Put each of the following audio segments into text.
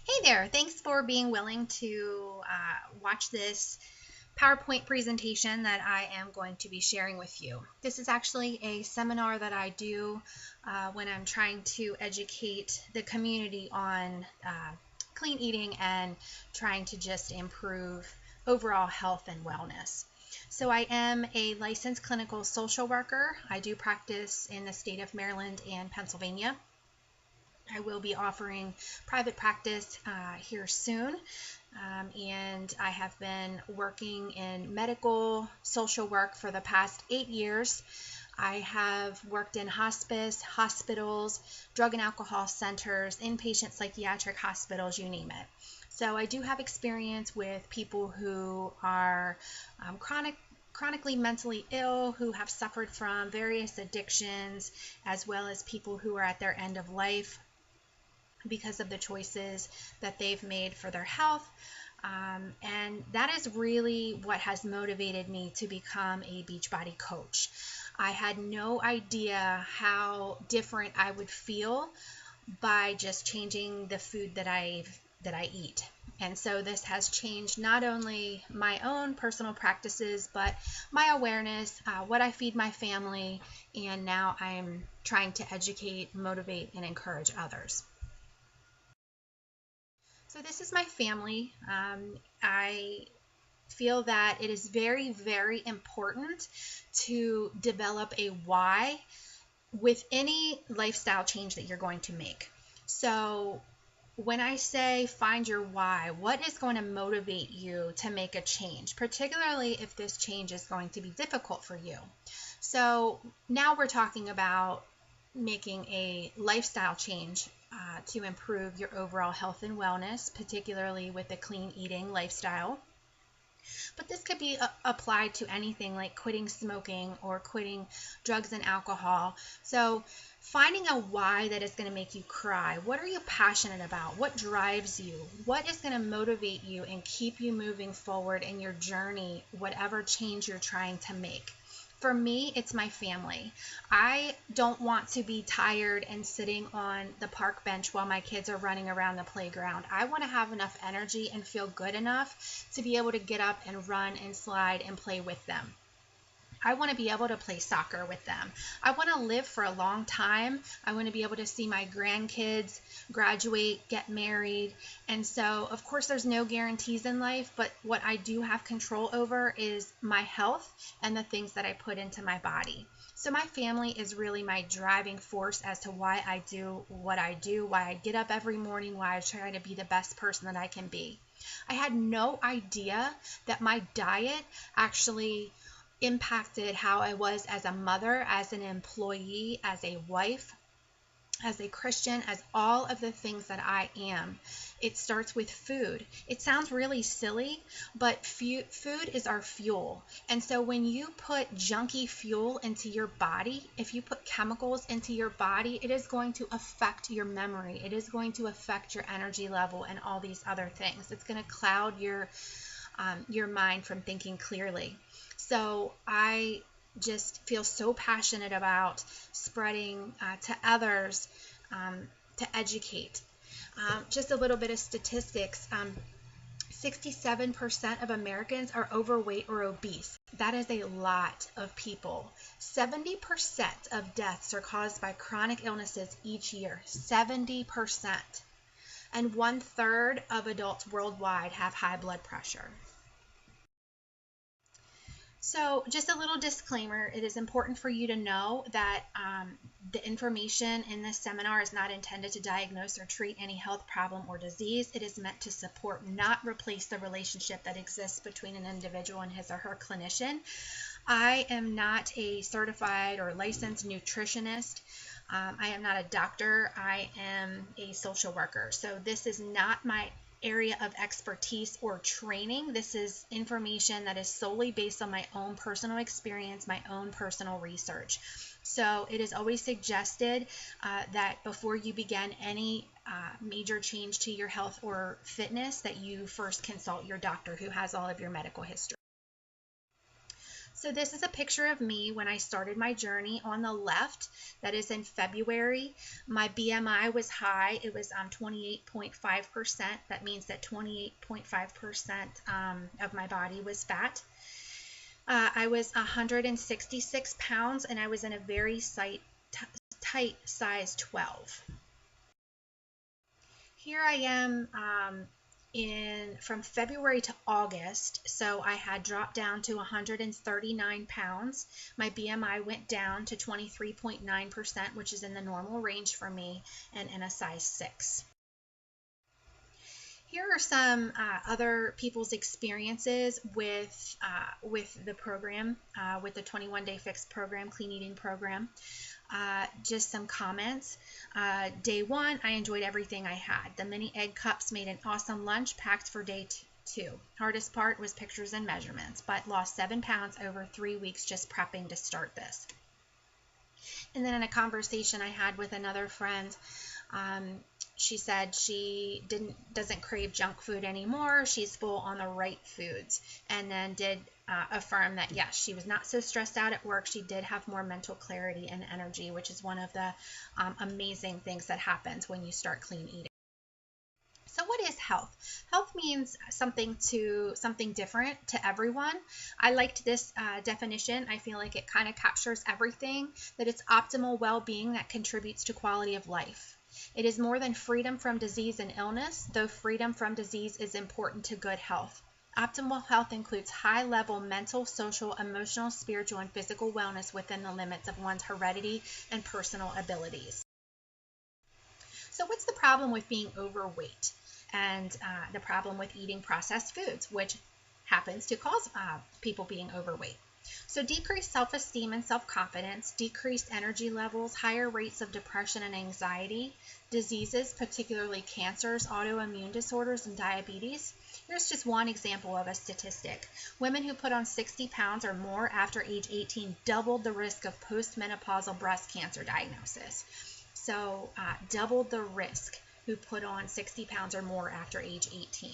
Hey there, thanks for being willing to watch this PowerPoint presentation that I am going to be sharing with you. This is actually a seminar that I do when I'm trying to educate the community on clean eating and trying to just improve overall health and wellness. So I am a licensed clinical social worker. I do practice in the state of Maryland and Pennsylvania. I will be offering private practice here soon. And I have been working in medical social work for the past 8 years. I have worked in hospice, hospitals, drug and alcohol centers, inpatient psychiatric hospitals, you name it. So I do have experience with people who are chronically mentally ill, who have suffered from various addictions, as well as people who are at their end of life because of the choices that they've made for their health. And that is really what has motivated me to become a Beachbody coach. I had no idea how different I would feel by just changing the food that I eat. And so this has changed not only my own personal practices, but my awareness, what I feed my family, and now I'm trying to educate, motivate, and encourage others. So this is my family. I feel that it is very, very important to develop a why with any lifestyle change that you're going to make. So when I say find your why, what is going to motivate you to make a change, particularly if this change is going to be difficult for you? So now we're talking about making a lifestyle change to improve your overall health and wellness, particularly with the clean eating lifestyle. But this could be applied to anything like quitting smoking or quitting drugs and alcohol. So finding a why that is going to make you cry. What are you passionate about? What drives you? What is going to motivate you and keep you moving forward in your journey, whatever change you're trying to make? For me, it's my family. I don't want to be tired and sitting on the park bench while my kids are running around the playground. I want to have enough energy and feel good enough to be able to get up and run and slide and play with them. I want to be able to play soccer with them. I want to live for a long time. I want to be able to see my grandkids graduate, get married. And so, of course, there's no guarantees in life, but what I do have control over is my health and the things that I put into my body. So my family is really my driving force as to why I do what I do, why I get up every morning, why I try to be the best person that I can be. I had no idea that my diet actually impacted how I was as a mother, as an employee, as a wife, as a Christian, as all of the things that I am. It starts with food. It sounds really silly, but food is our fuel. And so when you put junky fuel into your body, if you put chemicals into your body, it is going to affect your memory. It is going to affect your energy level and all these other things. It's going to cloud your mind from thinking clearly. So I just feel so passionate about spreading to others, to educate. Just a little bit of statistics. 67% of Americans are overweight or obese. That is a lot of people. 70% of deaths are caused by chronic illnesses each year. 70%. And 1/3 of adults worldwide have high blood pressure. So just a little disclaimer, it is important for you to know that the information in this seminar is not intended to diagnose or treat any health problem or disease. It is meant to support, not replace the relationship that exists between an individual and his or her clinician. I am not a certified or licensed nutritionist. I am not a doctor. I am a social worker. So this is not my area of expertise or training. This is information that is solely based on my own personal experience, my own personal research. So it is always suggested that before you begin any major change to your health or fitness, that you first consult your doctor who has all of your medical history. So this is a picture of me when I started my journey. On the left, that is in February. My BMI was high. It was 28.5%. That means that 28.5% of my body was fat. I was 166 pounds, and I was in a very tight size 12. Here I am from February to August, so I had dropped down to 139 pounds. My BMI went down to 23.9%, which is in the normal range for me, and in a size 6. Here are some other people's experiences with the program, with the 21-day fix program, clean eating program. Just some comments. Day 1, I enjoyed everything I had. The mini egg cups made an awesome lunch packed for day 2. Hardest part was pictures and measurements, but lost 7 pounds over 3 weeks just prepping to start this. And then in a conversation I had with another friend, she said she doesn't crave junk food anymore. She's full on the right foods, and then did affirm that yes, she was not so stressed out at work. She did have more mental clarity and energy, which is one of the amazing things that happens when you start clean eating. So what is health? Health means something different to everyone. I liked this definition. I feel like it kind of captures everything, that it's optimal well-being that contributes to quality of life. It is more than freedom from disease and illness, though freedom from disease is important to good health. Optimal health includes high-level mental, social, emotional, spiritual, and physical wellness within the limits of one's heredity and personal abilities. So what's the problem with being overweight and the problem with eating processed foods, which happens to cause people being overweight? So decreased self-esteem and self-confidence, decreased energy levels, higher rates of depression and anxiety, diseases, particularly cancers, autoimmune disorders, and diabetes. Here's just one example of a statistic. Women who put on 60 pounds or more after age 18 doubled the risk of postmenopausal breast cancer diagnosis. So doubled the risk who put on 60 pounds or more after age 18.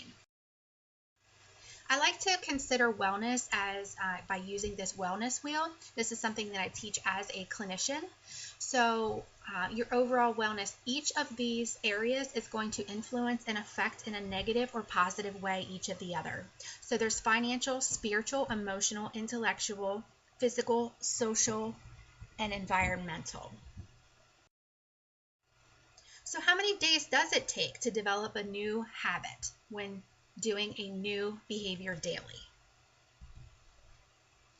I like to consider wellness as by using this wellness wheel. This is something that I teach as a clinician. So your overall wellness, each of these areas is going to influence and affect in a negative or positive way each of the other. So there's financial, spiritual, emotional, intellectual, physical, social, and environmental. So how many days does it take to develop a new habit when doing a new behavior daily?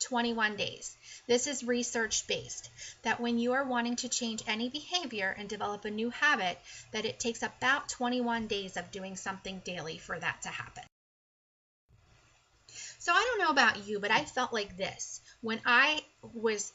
21 days. This is research based, that when you are wanting to change any behavior and develop a new habit, that it takes about 21 days of doing something daily for that to happen. So I don't know about you, but I felt like this. When I was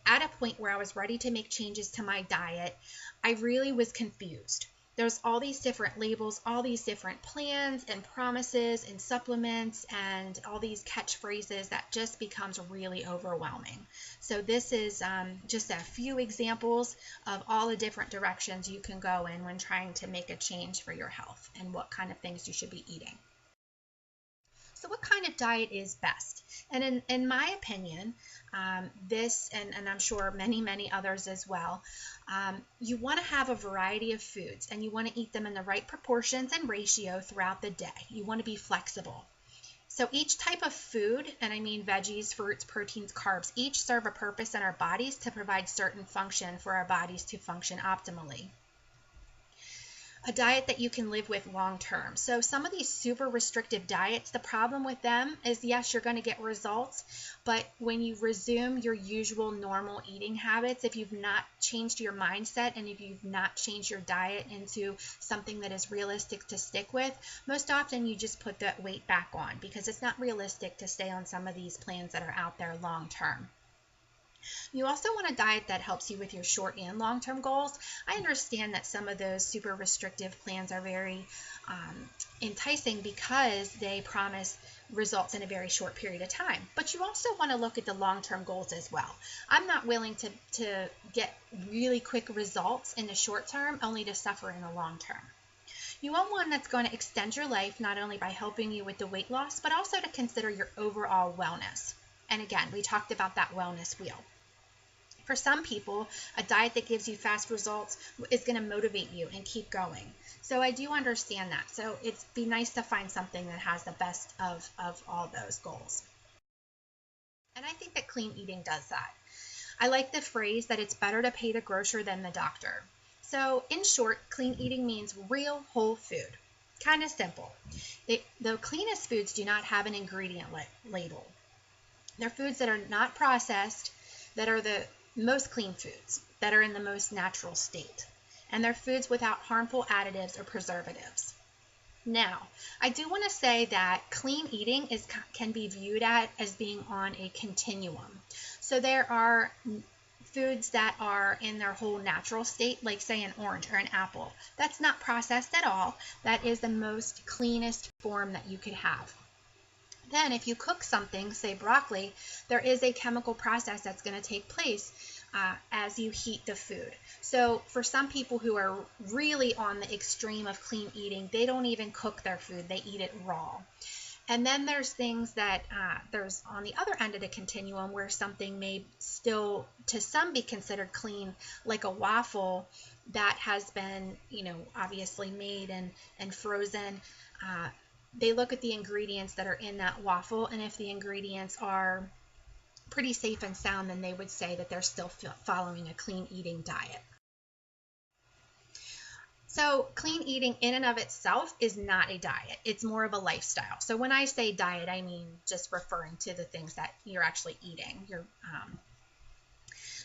at a point where I was ready to make changes to my diet, I really was confused. There's all these different labels, all these different plans and promises and supplements and all these catchphrases that just becomes really overwhelming. So this is just a few examples of all the different directions you can go in when trying to make a change for your health and what kind of things you should be eating. So what kind of diet is best? And in my opinion, this, and I'm sure many others as well, you want to have a variety of foods, and you want to eat them in the right proportions and ratio throughout the day. You want to be flexible. So each type of food, and I mean veggies, fruits, proteins, carbs, each serve a purpose in our bodies to provide certain function for our bodies to function optimally. A diet that you can live with long term. So some of these super restrictive diets, the problem with them is, yes, you're going to get results, but when you resume your usual normal eating habits, if you've not changed your mindset and if you've not changed your diet into something that is realistic to stick with, most often you just put that weight back on because it's not realistic to stay on some of these plans that are out there long term. You also want a diet that helps you with your short and long-term goals. I understand that some of those super restrictive plans are very enticing because they promise results in a very short period of time. But you also want to look at the long-term goals as well. I'm not willing to get really quick results in the short term only to suffer in the long term. You want one that's going to extend your life not only by helping you with the weight loss, but also to consider your overall wellness. And again, we talked about that wellness wheel. For some people, a diet that gives you fast results is going to motivate you and keep going. So I do understand that. So it'd be nice to find something that has the best of all those goals. And I think that clean eating does that. I like the phrase that it's better to pay the grocer than the doctor. So in short, clean eating means real whole food. Kind of simple. The cleanest foods do not have an ingredient label. They're foods that are not processed, that are the most clean foods, that are in the most natural state. And they're foods without harmful additives or preservatives. Now, I do want to say that clean eating can be viewed as being on a continuum. So there are foods that are in their whole natural state, like say an orange or an apple. That's not processed at all. That is the most cleanest form that you could have. Then if you cook something, say broccoli, there is a chemical process that's going to take place as you heat the food. So for some people who are really on the extreme of clean eating, they don't even cook their food, they eat it raw. And then there's things that there's on the other end of the continuum where something may still to some be considered clean, like a waffle that has been, obviously made and frozen. They look at the ingredients that are in that waffle, and if the ingredients are pretty safe and sound, then they would say that they're still following a clean eating diet. So clean eating in and of itself is not a diet. It's more of a lifestyle. So when I say diet, I mean just referring to the things that you're actually eating.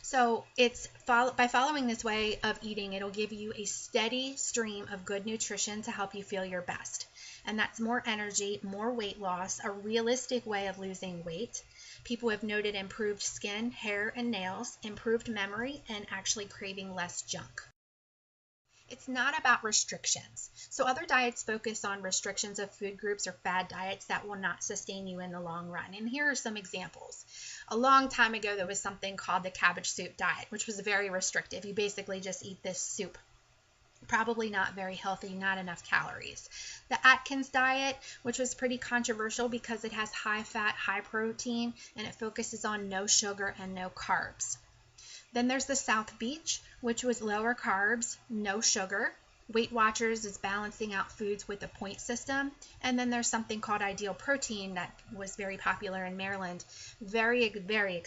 So it's by following this way of eating, it'll give you a steady stream of good nutrition to help you feel your best. And that's more energy, more weight loss, a realistic way of losing weight. People have noted improved skin, hair, and nails, improved memory, and actually craving less junk. It's not about restrictions. So other diets focus on restrictions of food groups or fad diets that will not sustain you in the long run. And here are some examples. A long time ago, there was something called the cabbage soup diet, which was very restrictive. You basically just eat this soup. Probably not very healthy, not enough calories. The Atkins diet, which was pretty controversial because it has high fat, high protein, and it focuses on no sugar and no carbs. Then there's the South Beach, which was lower carbs, no sugar. Weight Watchers is balancing out foods with a point system. And then there's something called Ideal Protein that was very popular in Maryland. Very, very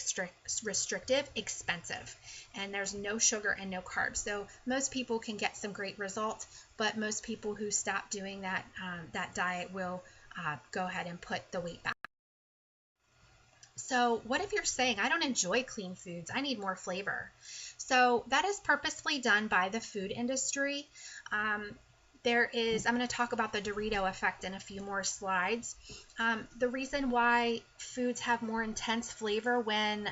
restrictive, expensive. And there's no sugar and no carbs. So most people can get some great results, but most people who stop doing that diet will go ahead and put the weight back. So what if you're saying, I don't enjoy clean foods, I need more flavor? So that is purposefully done by the food industry. I'm going to talk about the Dorito effect in a few more slides. The reason why foods have more intense flavor when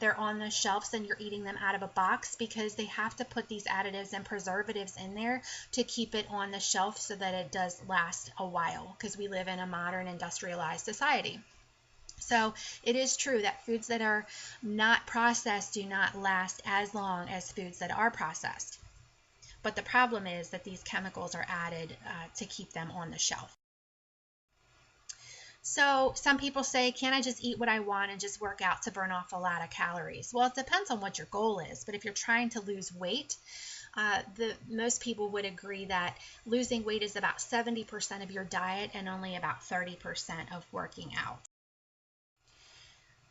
they're on the shelves and you're eating them out of a box, because they have to put these additives and preservatives in there to keep it on the shelf so that it does last a while, because we live in a modern industrialized society. So it is true that foods that are not processed do not last as long as foods that are processed. But the problem is that these chemicals are added to keep them on the shelf. So some people say, can't I just eat what I want and just work out to burn off a lot of calories? Well, it depends on what your goal is. But if you're trying to lose weight, most people would agree that losing weight is about 70% of your diet and only about 30% of working out.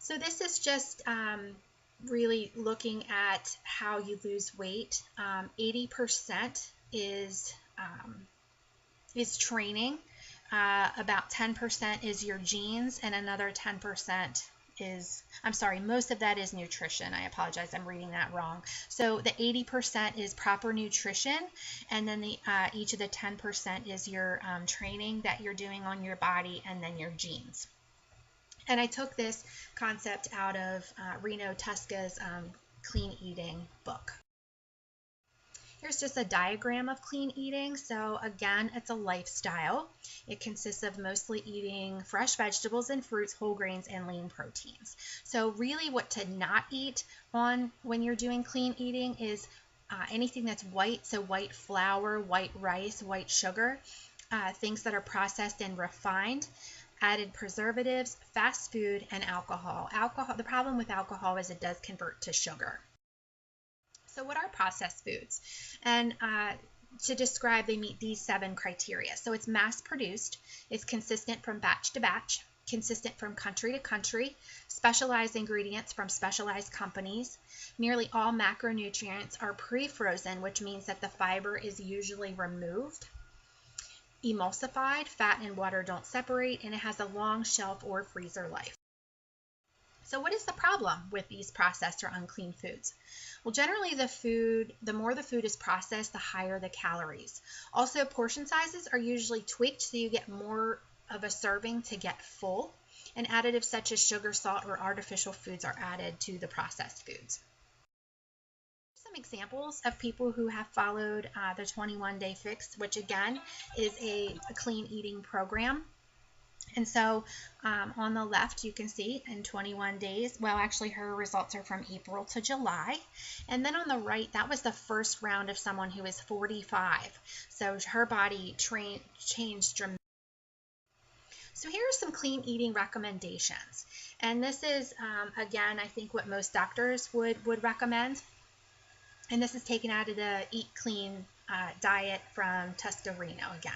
So this is just really looking at how you lose weight. 80% is training. About 10% is your genes, and another 10% is, most of that is nutrition. I apologize, I'm reading that wrong. So the 80% is proper nutrition, and then each of the 10% is your training that you're doing on your body, and then your genes. And I took this concept out of Reno Tusca's Clean Eating book. Here's just a diagram of clean eating. So again, it's a lifestyle. It consists of mostly eating fresh vegetables and fruits, whole grains, and lean proteins. So really what to not eat on when you're doing clean eating is anything that's white, so white flour, white rice, white sugar, things that are processed and refined. added preservatives, fast food, and alcohol. The problem with alcohol is it does convert to sugar. So what are processed foods? And to describe, they meet these 7 criteria. So it's mass produced, it's consistent from batch to batch, consistent from country to country, specialized ingredients from specialized companies. Nearly all macronutrients are pre-frozen, which means that the fiber is usually removed. Emulsified, fat and water don't separate, and it has a long shelf or freezer life. So what is the problem with these processed or unclean foods? Well, generally the more the food is processed, the higher the calories. Also, portion sizes are usually tweaked so you get more of a serving to get full, and additives such as sugar, salt, or artificial foods are added to the processed foods. Some examples of people who have followed the 21-day fix, which again is a clean eating program. And so on the left, you can see in 21 days, well, actually her results are from April to July. And then on the right, that was the first round of someone who is 45. So her body changed dramatically. So here are some clean eating recommendations. And this is, again, I think what most doctors would recommend. And this is taken out of the Eat Clean diet from Testorino again.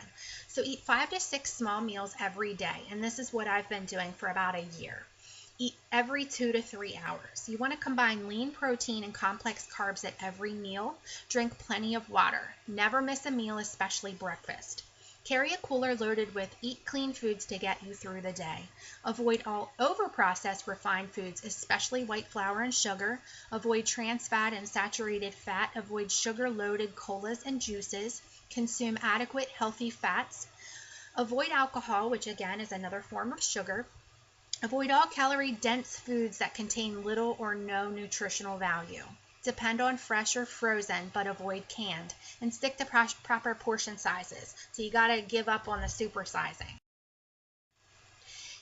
So eat 5 to 6 small meals every day. And this is what I've been doing for about a year. Eat every 2 to 3 hours. You want to combine lean protein and complex carbs at every meal. Drink plenty of water. Never miss a meal, especially breakfast. Carry a cooler loaded with Eat Clean foods to get you through the day. Avoid all over-processed refined foods, especially white flour and sugar. Avoid trans fat and saturated fat. Avoid sugar-loaded colas and juices. Consume adequate healthy fats. Avoid alcohol, which again is another form of sugar. Avoid all calorie-dense foods that contain little or no nutritional value. Depend on fresh or frozen, but avoid canned. And stick to proper portion sizes. So you got to give up on the supersizing.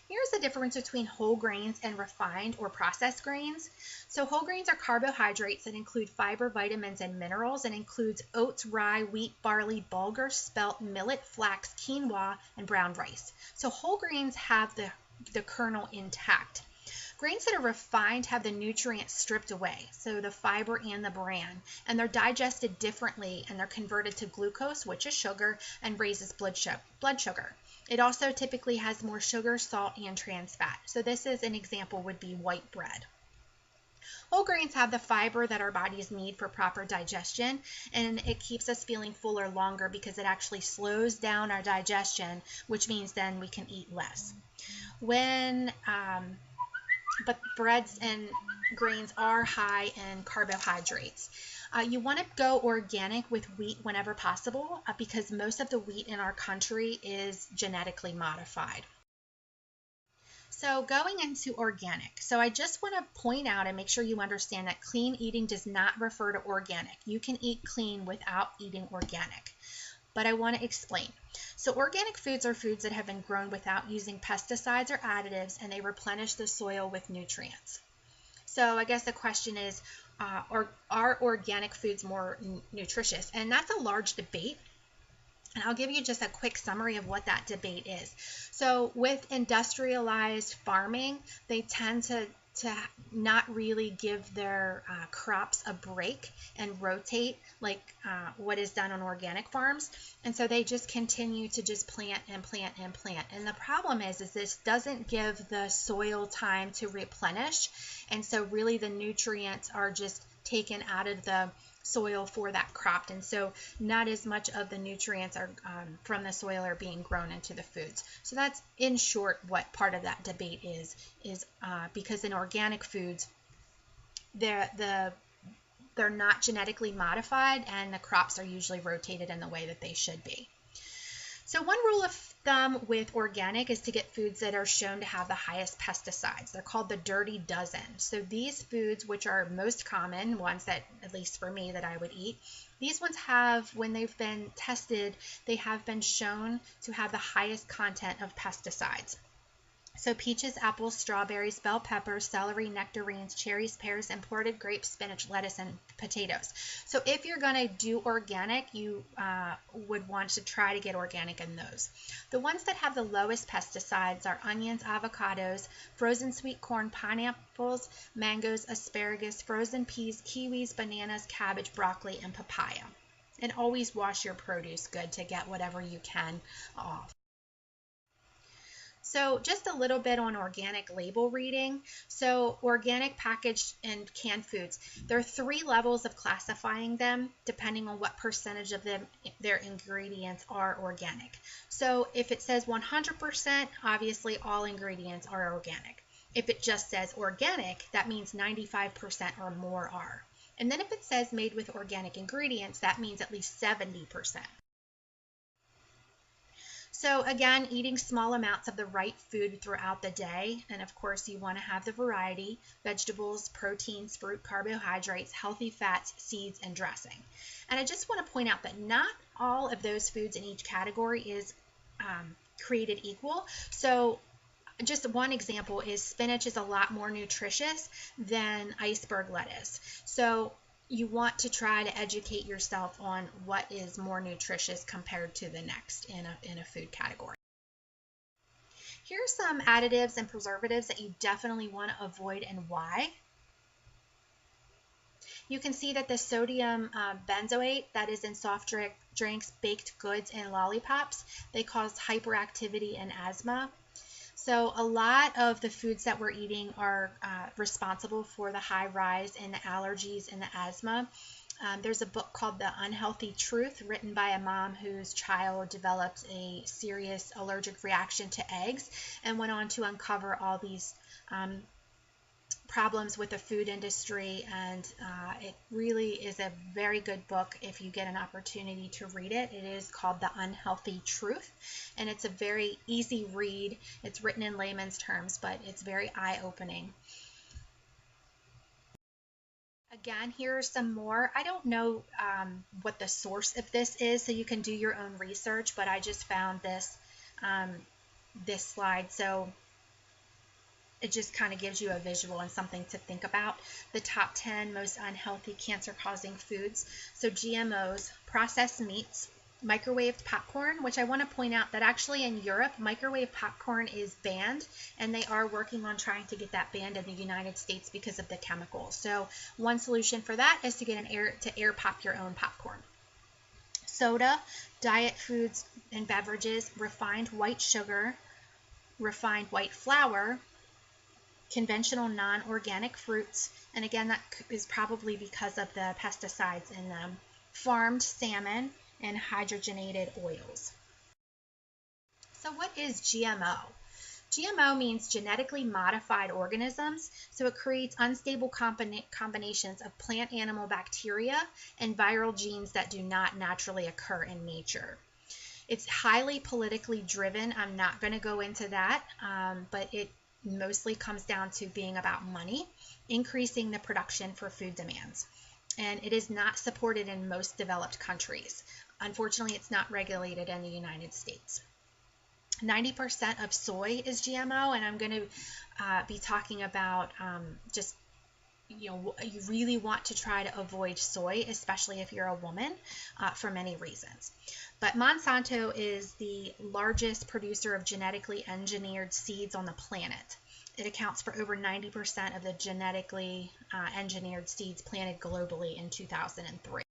Here's the difference between whole grains and refined or processed grains. So whole grains are carbohydrates that include fiber, vitamins, and minerals, and includes oats, rye, wheat, barley, bulgur, spelt, millet, flax, quinoa, and brown rice. So whole grains have the kernel intact. Grains that are refined have the nutrients stripped away, so the fiber and the bran, and they're digested differently, and they're converted to glucose, which is sugar, and raises blood sugar. It also typically has more sugar, salt, and trans fat. So this is an example would be white bread. Whole grains have the fiber that our bodies need for proper digestion, and it keeps us feeling fuller longer because it actually slows down our digestion, which means then we can eat less. But breads and grains are high in carbohydrates. You want to go organic with wheat whenever possible because most of the wheat in our country is genetically modified. So going into organic. So I just want to point out and make sure you understand that clean eating does not refer to organic. You can eat clean without eating organic. But I want to explain. So organic foods are foods that have been grown without using pesticides or additives, and they replenish the soil with nutrients. So I guess the question is, are organic foods more nutritious? And that's a large debate. And I'll give you just a quick summary of what that debate is. So with industrialized farming, they tend to not really give their crops a break and rotate like what is done on organic farms. And so they just continue to just plant and plant and plant. And the problem is this doesn't give the soil time to replenish. And so really the nutrients are just taken out of the soil for that crop, and so not as much of the nutrients are from the soil are being grown into the foods. So that's in short what part of that debate is because in organic foods they're not genetically modified, and the crops are usually rotated in the way that they should be. So one rule of thumb with organic is to get foods that are shown to have the highest pesticides. They're called the dirty dozen. So these foods, which are most common, ones that, at least for me, that I would eat, these ones have, when they've been tested, they have been shown to have the highest content of pesticides. So peaches, apples, strawberries, bell peppers, celery, nectarines, cherries, pears, imported grapes, spinach, lettuce, and potatoes. So if you're going to do organic, you would want to try to get organic in those. The ones that have the lowest pesticides are onions, avocados, frozen sweet corn, pineapples, mangoes, asparagus, frozen peas, kiwis, bananas, cabbage, broccoli, and papaya. And always wash your produce good to get whatever you can off. So just a little bit on organic label reading. So organic packaged and canned foods, there are 3 levels of classifying them depending on what percentage of their ingredients are organic. So if it says 100%, obviously all ingredients are organic. If it just says organic, that means 95% or more are. And then if it says made with organic ingredients, that means at least 70%. So again, eating small amounts of the right food throughout the day. And of course, you want to have the variety: vegetables, proteins, fruit, carbohydrates, healthy fats, seeds, and dressing. And I just want to point out that not all of those foods in each category is created equal. So just one example is spinach is a lot more nutritious than iceberg lettuce. So you want to try to educate yourself on what is more nutritious compared to the next in a food category. Here are some additives and preservatives that you definitely want to avoid and why. You can see that the sodium benzoate that is in soft drinks, baked goods, and lollipops, they cause hyperactivity and asthma. So a lot of the foods that we're eating are responsible for the high rise in the allergies and the asthma. There's a book called The Unhealthy Truth, written by a mom whose child developed a serious allergic reaction to eggs and went on to uncover all these problems with the food industry, and it really is a very good book if you get an opportunity to read it. It is called The Unhealthy Truth, and it's a very easy read. It's written in layman's terms, but it's very eye-opening. Again, here are some more. I don't know what the source of this is, so you can do your own research, but I just found this this slide. So it just kind of gives you a visual and something to think about. The top 10 most unhealthy cancer-causing foods. So GMOs, processed meats, microwaved popcorn, which I want to point out that actually in Europe, microwave popcorn is banned, and they are working on trying to get that banned in the United States because of the chemicals. So one solution for that is to get air pop your own popcorn. Soda, diet foods and beverages, refined white sugar, refined white flour, conventional non-organic fruits, and again that is probably because of the pesticides in them, farmed salmon, and hydrogenated oils. So what is GMO? GMO means genetically modified organisms, so it creates unstable combinations of plant-animal bacteria and viral genes that do not naturally occur in nature. It's highly politically driven. I'm not going to go into that, but it mostly comes down to being about money, increasing the production for food demands. And it is not supported in most developed countries. Unfortunately, it's not regulated in the United States. 90% of soy is GMO, and I'm going to be talking about just, you really want to try to avoid soy, especially if you're a woman, for many reasons. But Monsanto is the largest producer of genetically engineered seeds on the planet. It accounts for over 90% of the genetically engineered seeds planted globally in 2003.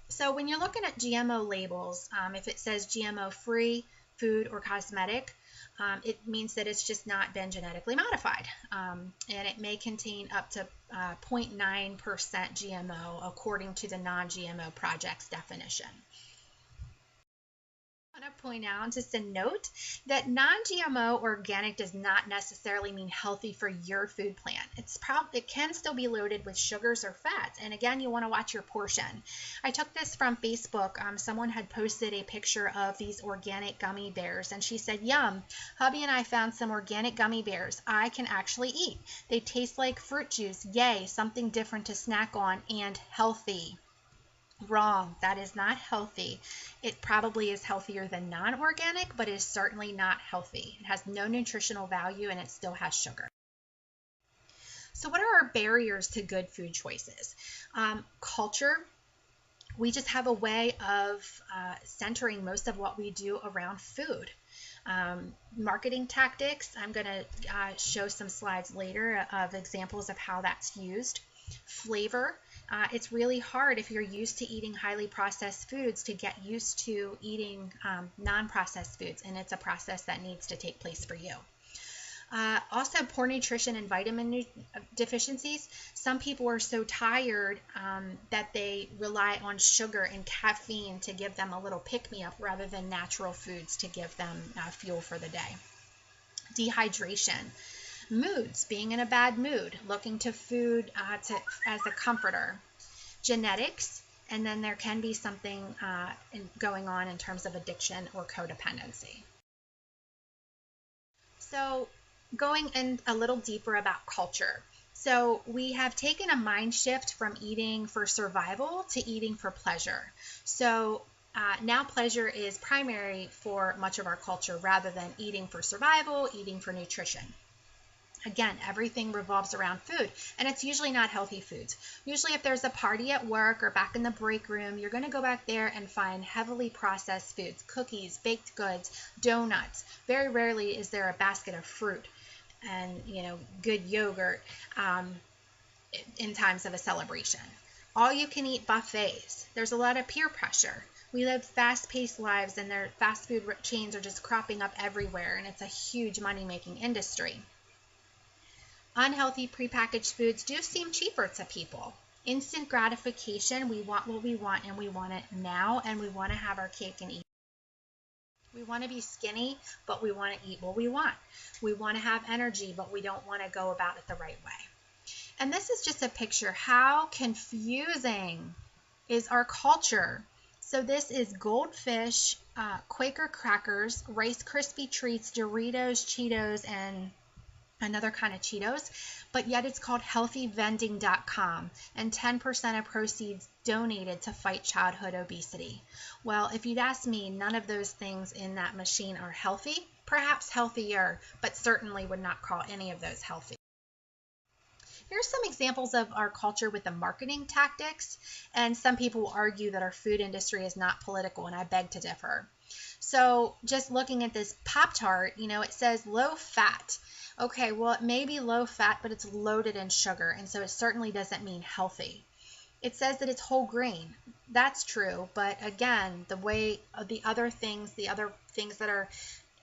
So when you're looking at GMO labels, if it says GMO-free food or cosmetic, it means that it's just not been genetically modified, and it may contain up to 0.9% GMO according to the Non-GMO Project's definition. I want to point out, just a note, that non-GMO organic does not necessarily mean healthy for your food plan. It can still be loaded with sugars or fats, and again, you want to watch your portion. I took this from Facebook. Someone had posted a picture of these organic gummy bears, and she said, "Yum, hubby and I found some organic gummy bears I can actually eat. They taste like fruit juice. Yay, something different to snack on and healthy." Wrong. That is not healthy. It probably is healthier than non-organic, but it is certainly not healthy. It has no nutritional value and it still has sugar. So what are our barriers to good food choices? Culture. We just have a way of centering most of what we do around food. Marketing tactics. I'm going to show some slides later of examples of how that's used. Flavor. It's really hard if you're used to eating highly processed foods to get used to eating non-processed foods, and it's a process that needs to take place for you. Also, poor nutrition and vitamin deficiencies. Some people are so tired that they rely on sugar and caffeine to give them a little pick-me-up rather than natural foods to give them fuel for the day. Dehydration. Moods, being in a bad mood, looking to food as a comforter. Genetics, and then there can be something going on in terms of addiction or codependency. So going in a little deeper about culture. So we have taken a mind shift from eating for survival to eating for pleasure. So now pleasure is primary for much of our culture rather than eating for survival, eating for nutrition. Again, everything revolves around food, and it's usually not healthy foods. Usually if there's a party at work or back in the break room, you're going to go back there and find heavily processed foods, cookies, baked goods, donuts. Very rarely is there a basket of fruit and, good yogurt in times of a celebration. All you can eat buffets. There's a lot of peer pressure. We live fast-paced lives, and their fast food chains are just cropping up everywhere, and it's a huge money-making industry. Unhealthy prepackaged foods do seem cheaper to people. Instant gratification, we want what we want and we want it now, and we want to have our cake and eat. We want to be skinny, but we want to eat what we want. We want to have energy, but we don't want to go about it the right way. And this is just a picture. How confusing is our culture? So this is Goldfish, Quaker crackers, Rice Krispie treats, Doritos, Cheetos, and another kind of Cheetos, but yet it's called healthyvending.com, and 10% of proceeds donated to fight childhood obesity. Well, if you'd ask me, none of those things in that machine are healthy, perhaps healthier, but certainly would not call any of those healthy. Here's some examples of our culture with the marketing tactics, and some people will argue that our food industry is not political, and I beg to differ. So just looking at this Pop-Tart, it says low fat. Okay, well, it may be low fat, but it's loaded in sugar, and so it certainly doesn't mean healthy. It says that it's whole grain. That's true, but again, the other things that are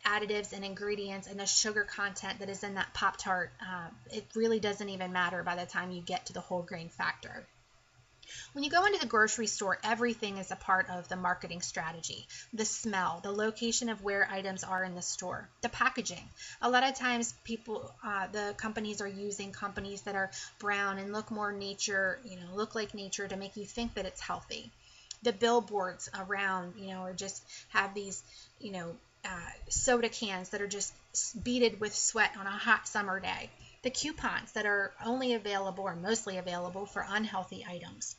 additives and ingredients and the sugar content that is in that Pop-Tart, it really doesn't even matter by the time you get to the whole grain factor. When you go into the grocery store, everything is a part of the marketing strategy. The smell, the location of where items are in the store, the packaging. A lot of times the companies are using companies that are brown and look more nature, look like nature to make you think that it's healthy. The billboards around, or just have these, soda cans that are just beaded with sweat on a hot summer day. The coupons that are only available or mostly available for unhealthy items.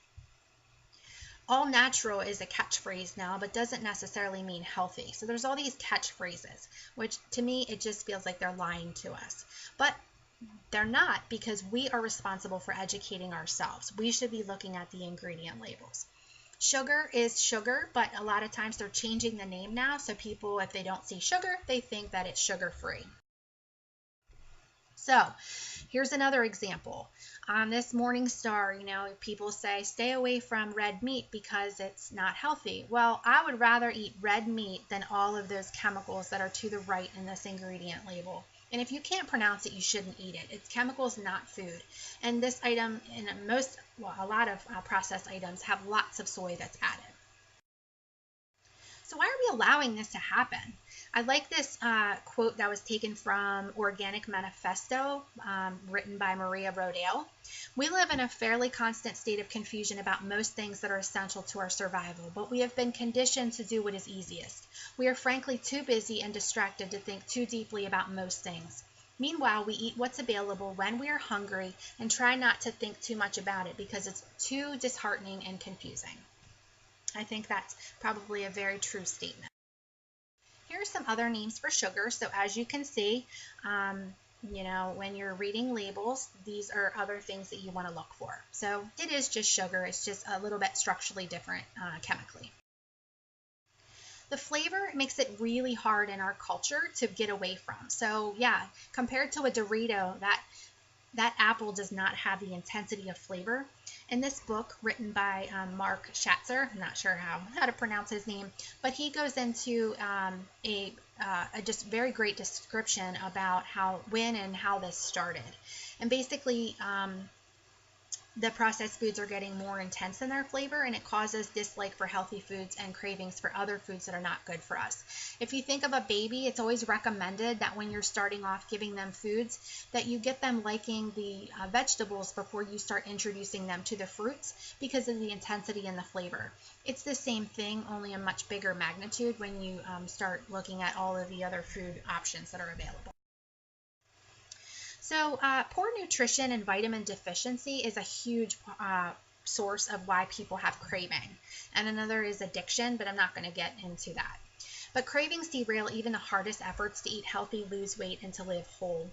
All natural is a catchphrase now, but doesn't necessarily mean healthy. So there's all these catchphrases, which to me, it just feels like they're lying to us. But they're not, because we are responsible for educating ourselves. We should be looking at the ingredient labels. Sugar is sugar, but a lot of times they're changing the name now. So people, if they don't see sugar, they think that it's sugar-free. So here's another example. On this Morning Star, people say stay away from red meat because it's not healthy. Well, I would rather eat red meat than all of those chemicals that are to the right in this ingredient label. And if you can't pronounce it, you shouldn't eat it. It's chemicals, not food. And this item, and a lot of processed items have lots of soy that's added. So why are we allowing this to happen? I like this quote that was taken from Organic Manifesto, written by Maria Rodale. We live in a fairly constant state of confusion about most things that are essential to our survival, but we have been conditioned to do what is easiest. We are frankly too busy and distracted to think too deeply about most things. Meanwhile, we eat what's available when we are hungry and try not to think too much about it because it's too disheartening and confusing. I think that's probably a very true statement. Here are some other names for sugar. So as you can see, when you're reading labels, these are other things that you want to look for. So it is just sugar. It's just a little bit structurally different chemically. The flavor makes it really hard in our culture to get away from. So yeah, compared to a Dorito, that apple does not have the intensity of flavor. In this book written by Mark Schatzer, I'm not sure how to pronounce his name, but he goes into a just very great description about when and how this started. And basically, the processed foods are getting more intense in their flavor, and it causes dislike for healthy foods and cravings for other foods that are not good for us. If you think of a baby, it's always recommended that when you're starting off giving them foods, that you get them liking the vegetables before you start introducing them to the fruits because of the intensity and the flavor. It's the same thing, only a much bigger magnitude when you start looking at all of the other food options that are available. So poor nutrition and vitamin deficiency is a huge source of why people have craving. And another is addiction, but I'm not going to get into that. But cravings derail even the hardest efforts to eat healthy, lose weight, and to live whole.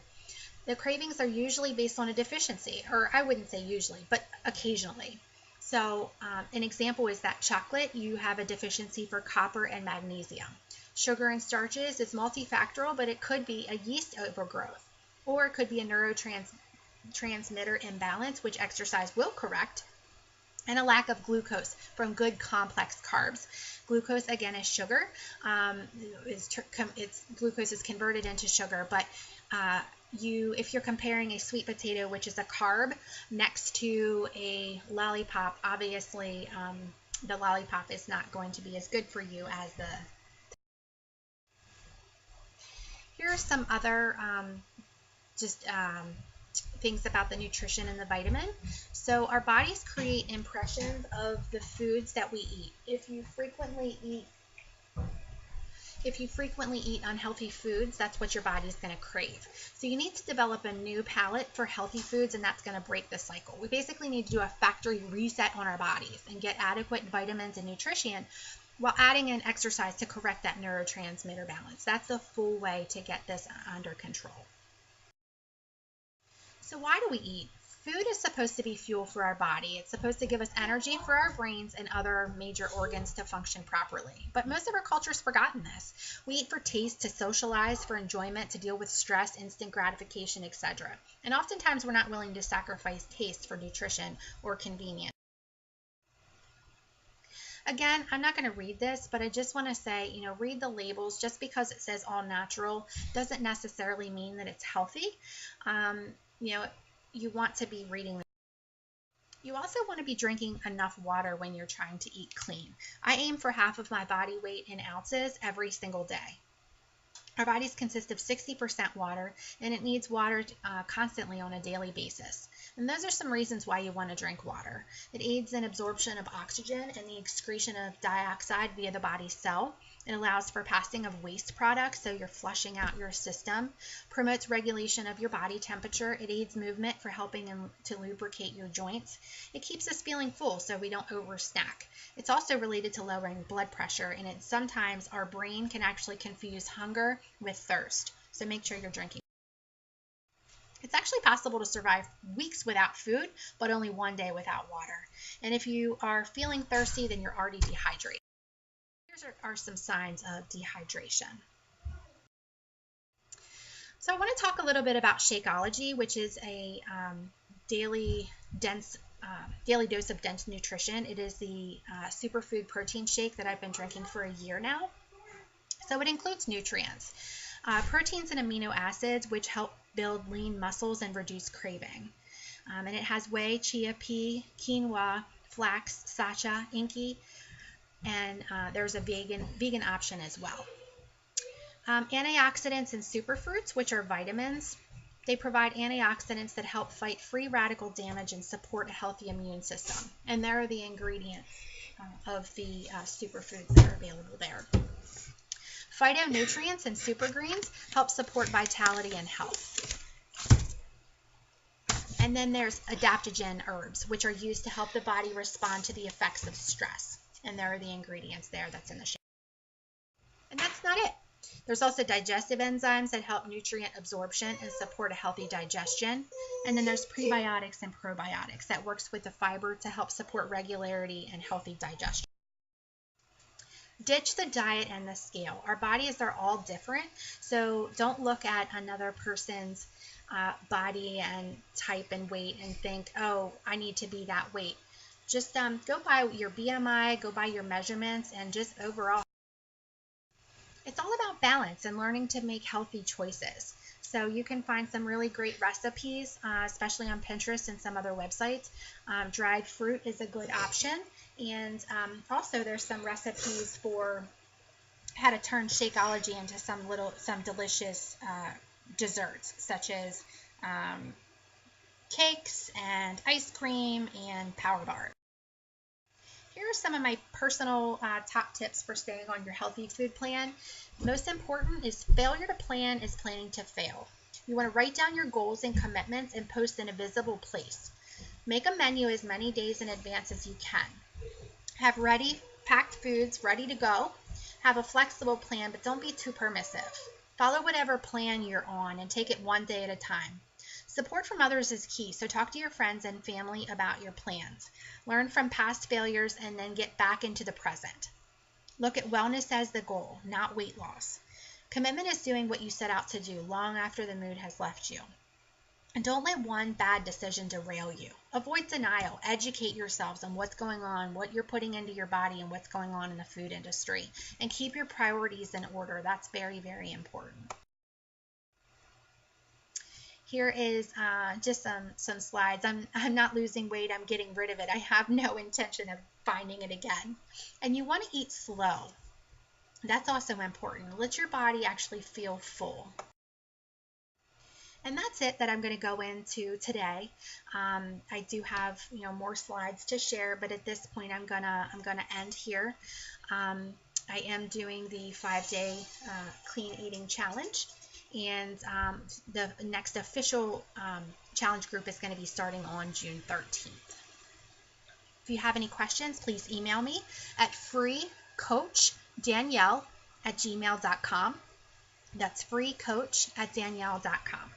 The cravings are usually based on a deficiency, or I wouldn't say usually, but occasionally. So an example is that chocolate, you have a deficiency for copper and magnesium. Sugar and starches is multifactorial, but it could be a yeast overgrowth. Or it could be a neurotransmitter imbalance, which exercise will correct, and a lack of glucose from good complex carbs. Glucose, again, is sugar. Glucose is converted into sugar, but if you're comparing a sweet potato, which is a carb, next to a lollipop, obviously the lollipop is not going to be as good for you as the. Here are some other things about the nutrition and the vitamin. So our bodies create impressions of the foods that we eat. If you frequently eat unhealthy foods, that's what your body's going to crave. So you need to develop a new palate for healthy foods, and that's going to break the cycle. We basically need to do a factory reset on our bodies and get adequate vitamins and nutrition while adding in exercise to correct that neurotransmitter balance. That's the full way to get this under control. So why do we eat? Food is supposed to be fuel for our body. It's supposed to give us energy for our brains and other major organs to function properly. But most of our culture's forgotten this. We eat for taste, to socialize, for enjoyment, to deal with stress, instant gratification, etc. And oftentimes we're not willing to sacrifice taste for nutrition or convenience. Again, I'm not going to read this, but I just want to say, read the labels. Just because it says all natural doesn't necessarily mean that it's healthy. You want to be reading. You also want to be drinking enough water when you're trying to eat clean. I aim for half of my body weight in ounces every single day. Our bodies consist of 60% water, and it needs water constantly on a daily basis. And those are some reasons why you want to drink water. It aids in absorption of oxygen and the excretion of dioxide via the body's cell. It allows for passing of waste products, so you're flushing out your system. Promotes regulation of your body temperature. It aids movement for helping to lubricate your joints. It keeps us feeling full so we don't oversnack. It's also related to lowering blood pressure, and sometimes our brain can actually confuse hunger with thirst. So make sure you're drinking. It's actually possible to survive weeks without food, but only one day without water. And if you are feeling thirsty, then you're already dehydrated. Here are some signs of dehydration. So I want to talk a little bit about Shakeology, which is a daily dose of dense nutrition. It is the superfood protein shake that I've been drinking for a year now. So it includes nutrients, proteins and amino acids, which help build lean muscles and reduce craving. And it has whey, chia pea, quinoa, flax, sacha, inki, and there's a vegan option as well. Antioxidants and superfruits, which are vitamins. They provide antioxidants that help fight free radical damage and support a healthy immune system. And there are the ingredients of the superfoods that are available there. Phytonutrients and supergreens help support vitality and health. And then there's adaptogen herbs, which are used to help the body respond to the effects of stress. and there are the ingredients there that's in the shake. And that's not it. There's also digestive enzymes that help nutrient absorption and support a healthy digestion. And then there's prebiotics and probiotics that works with the fiber to help support regularity and healthy digestion. Ditch the diet and the scale. Our bodies are all different, so don't look at another person's body and type and weight and think, oh, I need to be that weight. Just go by your BMI, go by your measurements, and just overall. It's all about balance and learning to make healthy choices. So you can find some really great recipes, especially on Pinterest and some other websites. Dried fruit is a good option. And also there's some recipes for how to turn Shakeology into some delicious desserts, such as cakes and ice cream and power bars. Here are some of my personal top tips for staying on your healthy food plan. Most important is failure to plan is planning to fail. You want to write down your goals and commitments and post in a visible place. Make a menu as many days in advance as you can. Have ready, packed foods ready to go. Have a flexible plan, but don't be too permissive. Follow whatever plan you're on and take it one day at a time. Support from others is key, so talk to your friends and family about your plans. Learn from past failures and then get back into the present. Look at wellness as the goal, not weight loss. Commitment is doing what you set out to do long after the mood has left you. And don't let one bad decision derail you. Avoid denial. Educate yourselves on what's going on, what you're putting into your body, and what's going on in the food industry. And keep your priorities in order. That's very, very important. Here is just some slides. I'm not losing weight. I'm getting rid of it. I have no intention of finding it again. And you want to eat slow. That's also important. Let your body actually feel full. And that's it that I'm going to go into today. I do have more slides to share, but at this point I'm gonna end here. I am doing the 5-day clean eating challenge, and the next official challenge group is going to be starting on June 13th. If you have any questions, please email me at freecoachdanielle@gmail.com. That's freecoach@danielle.com.